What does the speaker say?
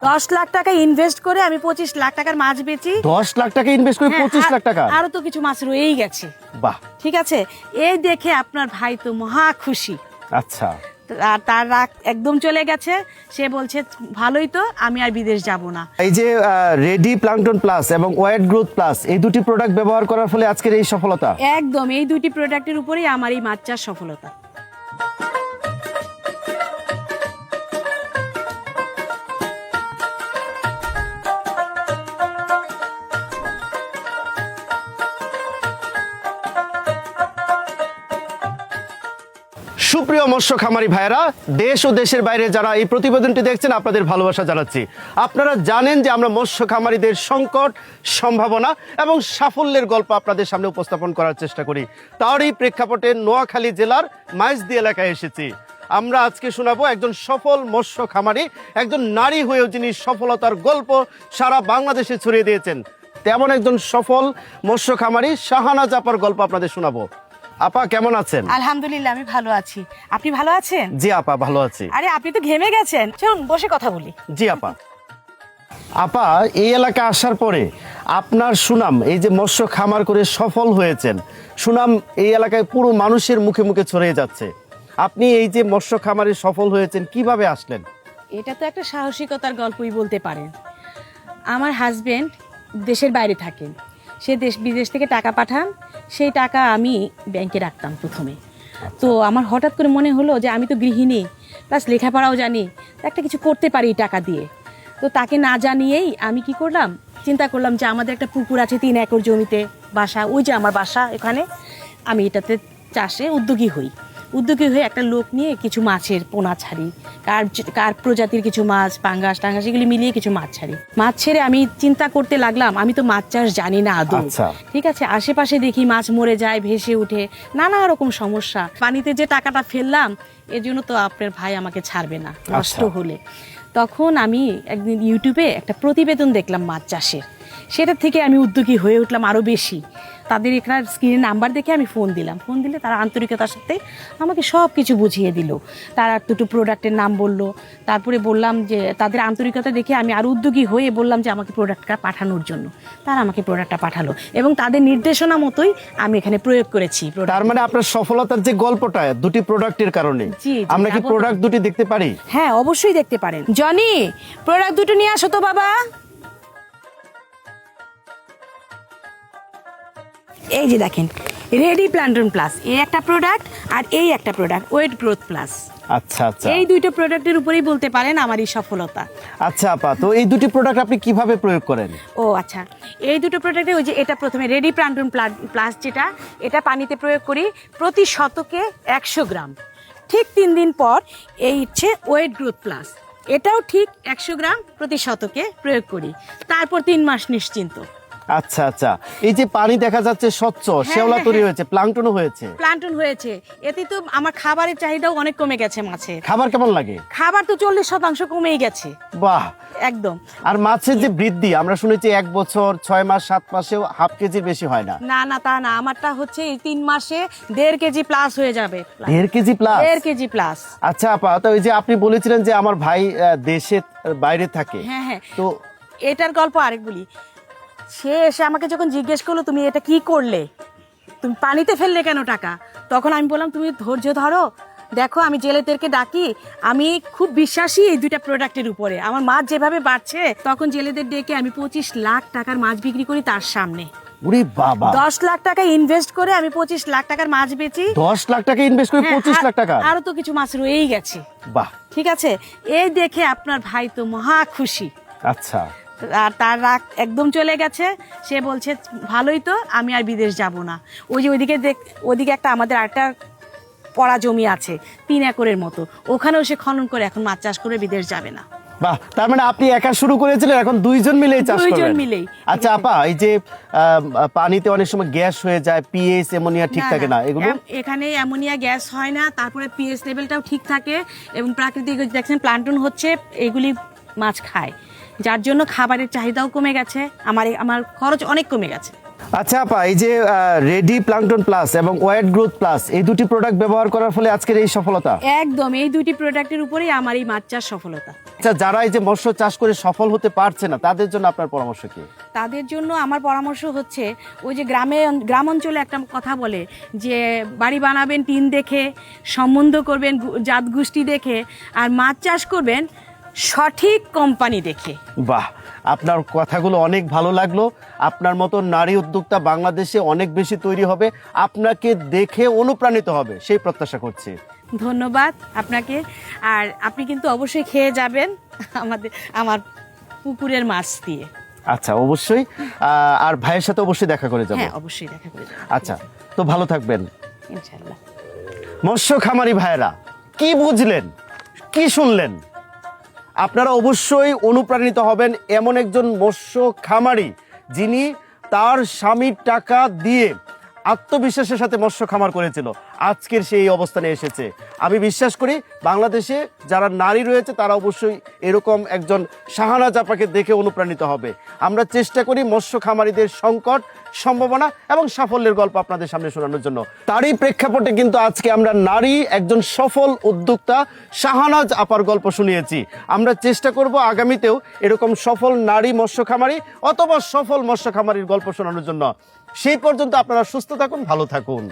10 লাখ টাকা ইনভেস্ট করে আমি 25 লাখ টাকার মাছ বেচি। 10 লাখ টাকা ইনভেস্ট করে 25 লাখ টাকা? আরো তো কিছু মাছ রয়েই গেছে। বাহ, ঠিক আছে, এই দেখে আপনার ভাই তো মহা খুশি। আচ্ছা, আর তার রাগ একদম চলে গেছে। সে বলছে ভালোই তো, আমি আর বিদেশ যাব না। এই যে রেডি প্লাঙ্কটন প্লাস এবং ওয়েট গ্রোথ প্লাস, এই দুটি প্রোডাক্ট ব্যবহার করার ফলে আজকের এই সফলতা। একদম এই দুটি প্রোডাক্টের উপরেই আমার এই মাছ চাষ সফলতা। সুপ্রিয় মৎস্য খামারি ভাইরা, দেশ ও দেশের বাইরে যারা এই প্রতিবেদনটি দেখছেন, আপনাদের ভালোবাসা জানাচ্ছি। আপনারা জানেন যে আমরা মৎস্য খামারিদের সংকট, সম্ভাবনা এবং সাফল্যের গল্প আপনাদের সামনে উপস্থাপন করার চেষ্টা করি। তারই প্রেক্ষাপটে নোয়াখালী জেলার মাইজদি এলাকায় এসেছি। আমরা আজকে শোনাবো একজন সফল মৎস্য খামারি, একজন নারী হয়েও যিনি সফলতার গল্প সারা বাংলাদেশে ছড়িয়ে দিয়েছেন, তেমন একজন সফল মৎস্য খামারি শাহানাজ আপার গল্প আপনাদের শোনাবো। আপা কেমন আছেন? আলহামদুলিল্লাহ, আমি ভালো আছি। আপনি ভালো আছেন? জি আপা, ভালো আছি। আরে আপনি তো ঘেমে গেছেন, চলুন বসে কথা বলি। জি আপা। আপা, এই এলাকা আসার পরে আপনার সুনাম, এই যে মৎস্য খামার করে সফল হয়েছেন, সুনাম এই এলাকায় পুরো মানুষের মুখে মুখে ছড়িয়ে যাচ্ছে। আপনি এই যে মৎস্য খামারে সফল হয়েছেন, কিভাবে আসলেন? এটা তো একটা সাহসিকতার গল্পই বলতে পারেন। আমার হাজবেন্ড দেশের বাইরে থাকেন, সে বিদেশ থেকে টাকা পাঠান, সেই টাকা আমি ব্যাংকে রাখতাম প্রথমে। তো আমার হঠাৎ করে মনে হলো যে আমি তো গৃহিণী, প্লাস লেখাপড়াও জানি, একটা কিছু করতে পারি টাকা দিয়ে। তো তাকে না জানিয়েই আমি কি করলাম, চিন্তা করলাম যে আমাদের একটা পুকুর আছে 3 একর জমিতে, বাসা, ওই যে আমার বাসা এখানে, আমি এটাতে চাষে উদ্যোগী হয়ে একটা লোক নিয়ে কিছু মাছের পোনা ছাড়ি, কার প্রজাতির কিছু মাছ, পাঙ্গাস টাঙ্গাস এগুলি মিলিয়ে কিছু মাছ ছাড়ি। মাছ ছেড়ে আমি চিন্তা করতে লাগলাম, আমি তো মাছ চাষ জানি না আদৌ। ঠিক আছে, আশেপাশে দেখি মাছ মরে যায়, ভেসে উঠে, নানা রকম সমস্যা। পানিতে যে টাকাটা ফেললাম, এর জন্য তো আপনার ভাই আমাকে ছাড়বে না নষ্ট হলে। তখন আমি একদিন ইউটিউবে একটা প্রতিবেদন দেখলাম মাছ চাষের, সেটা থেকে আমি উদ্যোগী হয়ে উঠলাম আরও বেশি। তাদের এখানে স্ক্রিনের নাম্বার দেখে আমি ফোন দিলে তারা আন্তরিকতার সাথে আমাকে সব কিছু বুঝিয়ে দিল। তারা দুটো প্রোডাক্টের নাম বলল, তারপরে বললাম যে তাদের আন্তরিকতা দেখে আমি আরও উদ্যোগী হয়ে বললাম যে আমাকে প্রোডাক্টটা পাঠানোর জন্য। তারা আমাকে প্রোডাক্টটা পাঠালো এবং তাদের নির্দেশনা মতোই আমি এখানে প্রয়োগ করেছি। তার মানে আপনার সফলতার যে গল্পটা দুটি প্রোডাক্টের কারণে। আমরা কি প্রোডাক্ট দুটি দেখতে পারি? হ্যাঁ, অবশ্যই দেখতে পারেন। জনি, প্রোডাক্ট দুটো নিয়ে আসো তো বাবা। এই যে দেখেন, রেডি প্লান্টন প্লাস, এই একটা প্রোডাক্ট, আর এই একটা প্রোডাক্ট ওয়েট গ্রোথ প্লাস। আচ্ছা আচ্ছা, এই দুইটা প্রোডাক্টের উপরেই বলতে পারেন আমার এই সফলতা। আচ্ছা আপা, তো এই দুটি প্রোডাক্ট আপনি কিভাবে প্রয়োগ করেন? ও আচ্ছা, এই দুটো প্রোডাক্টে ওই যে এটা প্রথমে রেডি প্লান্টন প্লাস, যেটা এটা পানিতে প্রয়োগ করি প্রতি শতকে 100 গ্রাম। ঠিক 3 দিন পর এই হচ্ছে ওয়েট গ্রোথ প্লাস, এটাও ঠিক 100 গ্রাম প্রতি শতকে প্রয়োগ করি। তারপর 3 মাস নিশ্চিন্ত। আচ্ছা আচ্ছা, এই যে পানি দেখা যাচ্ছে স্বচ্ছ, শ্যাওলা তৈরি হয়েছে, প্লাঙ্কটনও হয়েছে। প্লান্টন হয়েছে, এতে তো আমার খাবারের চাহিদাও অনেক কমে গেছে মাছের। খাবার কেমন লাগে? খাবার তো 40% কমেই গেছে। বাহ, একদম। আর মাছের যে বৃদ্ধি, আমরা শুনেছি 1 বছর 6 মাস 7 মাসেও ½ কেজির বেশি হয় না। না না, তা না, আমারটা হচ্ছে এই 3 মাসে 1.5 কেজি প্লাস হয়ে যাবে। 1.5 কেজি প্লাস? 1.5 KG plus. আচ্ছা আপা, তো ওই যে আপনি বলেছিলেন যে আমার ভাই দেশের বাইরে থাকে, হ্যাঁ হ্যাঁ, তো এটার গল্প আরেক বলি। সে এসে আমাকে যখন জিজ্ঞেস করলো তুমি এটা কি করলে, তুমি পানিতে ফেললে কেন টাকা, তখন আমি বললাম তুমি ধৈর্য ধরো, দেখো আমি জেলেদেরকে ডাকি, আমি খুব বিশ্বাসী এই দুইটা প্রোডাক্টের উপরে। আমার মাছ যেভাবে বাড়ছে, তখন জেলেদের ডেকে আমি 25 লাখ টাকার মাছ বিক্রি করি তার সামনে। ওরে বাবা, 10 লাখ টাকা ইনভেস্ট করে আমি 25 লাখ টাকার মাছ বেচি। 10 লাখ টাকা ইনভেস্ট করে 25 লাখ টাকা? আরো তো কিছু মাছ রয়েই গেছে। বাহ, ঠিক আছে, এই দেখে আপনার ভাই তো মহা খুশি। আচ্ছা, আর তার রাগ একদম চলে গেছে। সে বলছে ভালোই তো, আমি আর বিদেশ যাব না। ওই যে ওইদিকে একটা আমাদের আরেকটা পড়া জমি আছে 3 একরের মতো, ওখানেও সে খনন করে এখন মাছ চাষ করে, বিদেশ যাবে না। বাহ, তার মানে আপনি একা শুরু করেছিলেন, এখন দুইজন মিলেই চাষ করবেন? দুইজন মিলেই। আচ্ছা আপা, এই যে পানিতে অনেক সময় গ্যাস হয়ে যায়, পিএইচ অ্যামোনিয়া ঠিক থাকে না, এগুলো? এখানে অ্যামোনিয়া গ্যাস হয় না, তারপরে পিএইচ লেভেলটাও ঠিক থাকে, এবং প্রাকৃতিক দেখছেন প্লান্টন হচ্ছে, এগুলি মাছ খায়, যার জন্য খাবারের চাহিদাও কমে গেছে, আমার খরচ অনেক কমে গেছে। আচ্ছা আপা, এই যে রেডি প্লাঙ্কটন প্লাস এবং ওয়েট গ্রোথ প্লাস এই দুটি প্রোডাক্ট ব্যবহার করার ফলে আজকের এই সফলতা। একদম এই দুটি প্রোডাক্টের উপরেই আমার এই মাছ চাষ সফলতা। আচ্ছা, যারা এই যে মৎস্য চাষ করে সফল হতে পারছে না তাদের জন্য আপনার পরামর্শ কি? তাদের জন্য আমার পরামর্শ হচ্ছে, ওই যে গ্রাম অঞ্চলে একটা কথা বলে যে বাড়ি বানাবেন টিন দেখে, সম্বন্ধ করবেন জাত গোষ্ঠী দেখে, আর মাছ চাষ করবেন সঠিক কোম্পানি দেখে। বাহ, আপনার কথাগুলো অনেক ভালো লাগলো। আপনার মতো নারী উদ্যোক্তা বাংলাদেশে অনেক বেশি তৈরি হবে, আপনাকে দেখে অনুপ্রাণিত হবে সেই প্রত্যাশা করছি। ধন্যবাদ আপনাকে। আর আপনি কিন্তু অবশ্যই খেয়ে যাবেন আমার পুকুরের মাছ দিয়ে। আচ্ছা, অবশ্যই। আর ভাইয়ের সাথে অবশ্যই দেখা করে যাবো। হ্যাঁ, অবশ্যই দেখা করে যাবেন। আচ্ছা, তো ভালো থাকবেন ইনশাআল্লাহ। মৎস্য খামারি ভাইয়েরা, কি বুঝলেন, কি শুনলেন? আপনারা অবশ্যই অনুপ্রাণিত হবেন এমন একজন মৎস্য খামারি যিনি তার স্বামীর টাকা দিয়ে আত্মবিশ্বাসের সাথে মৎস্য খামার করেছিল, আজকের সেই অবস্থানে এসেছে। আমি বিশ্বাস করি বাংলাদেশে যারা নারী রয়েছে তারা অবশ্যই এরকম একজন শাহানাজ আপাকে দেখে অনুপ্রাণিত হবে। আমরা চেষ্টা করি মৎস্য খামারিদের সংকট, সম্ভাবনা এবং সাফল্যের গল্প আপনাদের সামনে শোনানোর জন্য। তারই প্রেক্ষাপটে কিন্তু আজকে আমরা নারী একজন সফল উদ্যোক্তা শাহানাজ আপার গল্প শুনিয়েছি। আমরা চেষ্টা করব আগামীতেও এরকম সফল নারী মৎস্য খামারি অথবা সফল মৎস্য খামারির গল্প শোনানোর জন্য। সেই পর্যন্ত আপনারা সুস্থ থাকুন, ভালো থাকুন।